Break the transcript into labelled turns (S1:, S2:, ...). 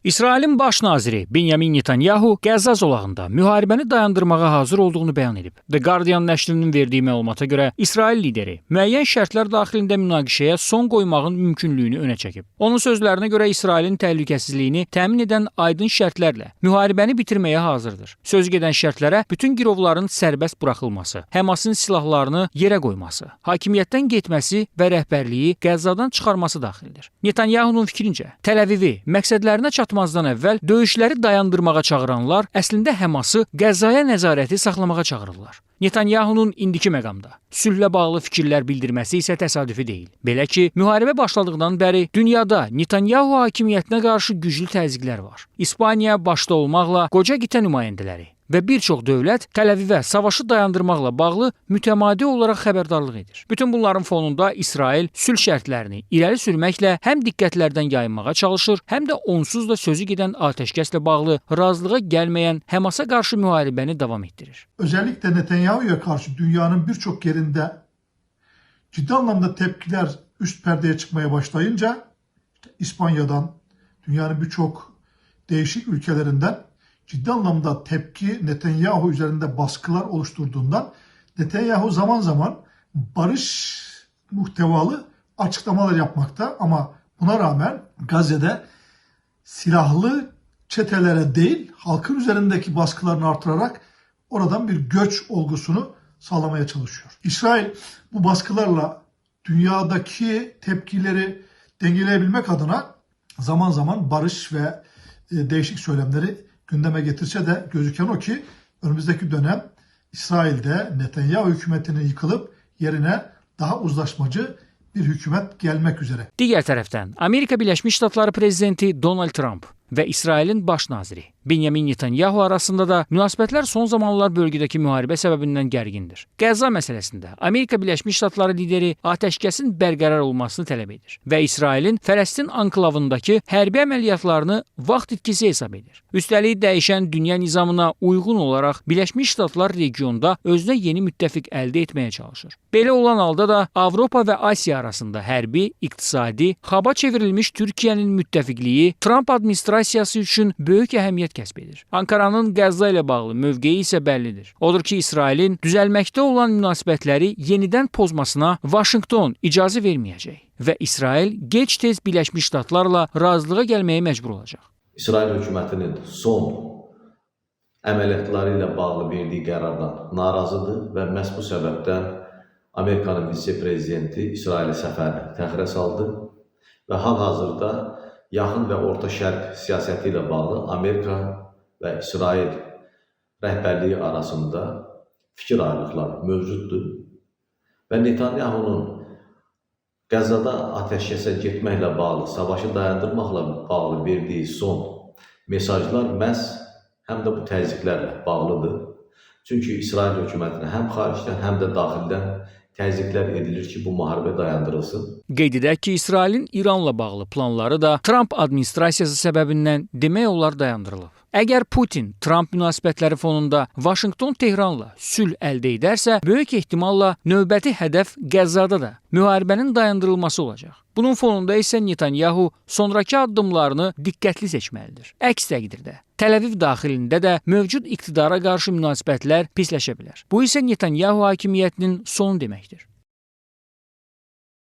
S1: İsrailin baş naziri Benyamin Netanyahu Qəzza zolağında müharibəni dayandırmağa hazır olduğunu bəyan edib. The Guardian nəşrinin verdiyi məlumata görə İsrail lideri müəyyən şərtlər daxilində münaqişəyə son qoymağın mümkünlüyünü önə çəkib. Onun sözlərinə görə İsrailin təhlükəsizliyini təmin edən aydın şərtlərlə müharibəni bitirməyə hazırdır. Söz gedən şərtlərə bütün girovların sərbəst buraxılması, Həmasın silahlarını yerə qoyması, hakimiyyətdən getməsi və rəhbərliyi Qəzzadan çıxarması daxildir. Netanyahunun fikrincə, Təl-Əvivi məqsədlərinə çatmazdan əvvəl döyüşləri dayandırmağa çağıranlar əslində Həması Qəzzaya nəzarəti saxlamağa çağırırlar. Netanyahunun indiki məqamda sülhlə bağlı fikirlər bildirməsi isə təsadüfi deyil. Belə ki, müharibə başladıqdan bəri dünyada Netanyahu hakimiyyətinə qarşı güclü təzyiqlər var. İspaniya başda olmaqla qoca qitə nümayəndələri və bir çox dövlət Təl-Əvivə savaşı dayandırmaqla bağlı mütəmadi olaraq xəbərdarlıq edir. Bütün bunların fonunda İsrail sülh şərtlərini irəli sürməklə həm diqqətlərdən yayınmağa çalışır, həm də onsuz da sözü gedən atəşkəslə bağlı razılığa gəlməyən Həmasa qarşı müharibəni davam etdirir.
S2: Özellikle Netanyahu'ya karşı dünyanın birçok yerinde ciddi anlamda tepkiler üst perdeye çıkmaya başlayınca İspanya'dan, dünyanın birçok değişik ülkelerinden ciddi anlamda tepki Netanyahu üzerinde baskılar oluşturduğundan Netanyahu zaman zaman barış muhtevalı açıklamalar yapmakta, ama buna rağmen Gazze'de silahlı çetelere değil halkın üzerindeki baskılarını artırarak oradan bir göç olgusunu sağlamaya çalışıyor. İsrail bu baskılarla dünyadaki tepkileri dengeleyebilmek adına zaman zaman barış ve değişik söylemleri gündeme getirse de gözüken o ki önümüzdeki dönem İsrail'de Netanyahu hükümetinin yıkılıp yerine daha uzlaşmacı bir hükümet gelmek üzere.
S1: Digər tərəfdən, Amerika Birləşmiş Ştatları prezidenti Donald Trump və İsrailin baş naziri Benyamin Netanyahu arasında da münasibətlər son zamanlar bölgədəki müharibə səbəbindən gərgindir. Qəzza məsələsində Amerika Birləşmiş Ştatları lideri atəşkəsin bərqərar olmasını tələb edir və İsrailin Fələstin anklavındakı hərbi əməliyyatlarını vaxt itkisi hesab edir. Üstəlik dəyişən dünya nizamına uyğun olaraq Birləşmiş Ştatlar regionda özünə yeni müttəfiq əldə etməyə çalışır. Belə olan halda da Avropa və Asiya arasında hərbi, iqtisadi, xaba çevrilmiş Türkiyənin müttəfiqliyi Trump administrasiyası üçün böyük əhəmiyyət kəsb edir. Ankaranın Qəzza ilə bağlı mövqeyi isə bəllidir. Odur ki, İsrailin düzəlməkdə olan münasibətləri yenidən pozmasına Vaşinqton icazə verməyəcək və İsrail gec-tez Birləşmiş Ştatlarla razılığa gəlməyə məcbur olacaq.
S3: İsrail hökumətinin son əməliyyatları ilə bağlı verdiyi qərardan narazıdır və məhz bu səbəbdən Amerikanın vitse-prezidenti İsraili səfərini təxirə saldı və hal-hazırda Yaxın və Orta Şərq siyasəti ilə bağlı Amerika və İsrail rəhbərliyi arasında fikir ayrılıqları mövcuddur və Netanyahunun Qəzzada atəşkəsə getməklə bağlı, savaşı dayandırmaqla bağlı verdiyi son mesajlar məhz həm də bu təzyiqlərlə bağlıdır. Çünki İsrail hökumətinə həm xaricdən, həm də daxildən təzyiqlər edilir ki, bu müharibə dayandırılsın.
S1: Qeyd edək ki, İsrailin İranla bağlı planları da Trump administrasiyası səbəbindən demək olar dayandırılıb. Əgər Putin Trump münasibətləri fonunda Vaşinqton-Tehranla sülh əldə edərsə, böyük ehtimalla növbəti hədəf Qəzzada da müharibənin dayandırılması olacaq. Bunun fonunda isə Netanyahu sonrakı addımlarını diqqətli seçməlidir. Əks təqdirdə Təl-Əviv daxilində də mövcud iqtidara qarşı münasibətlər pisləşə bilər. Bu isə Netanyahu hakimiyyətinin sonu deməkdir.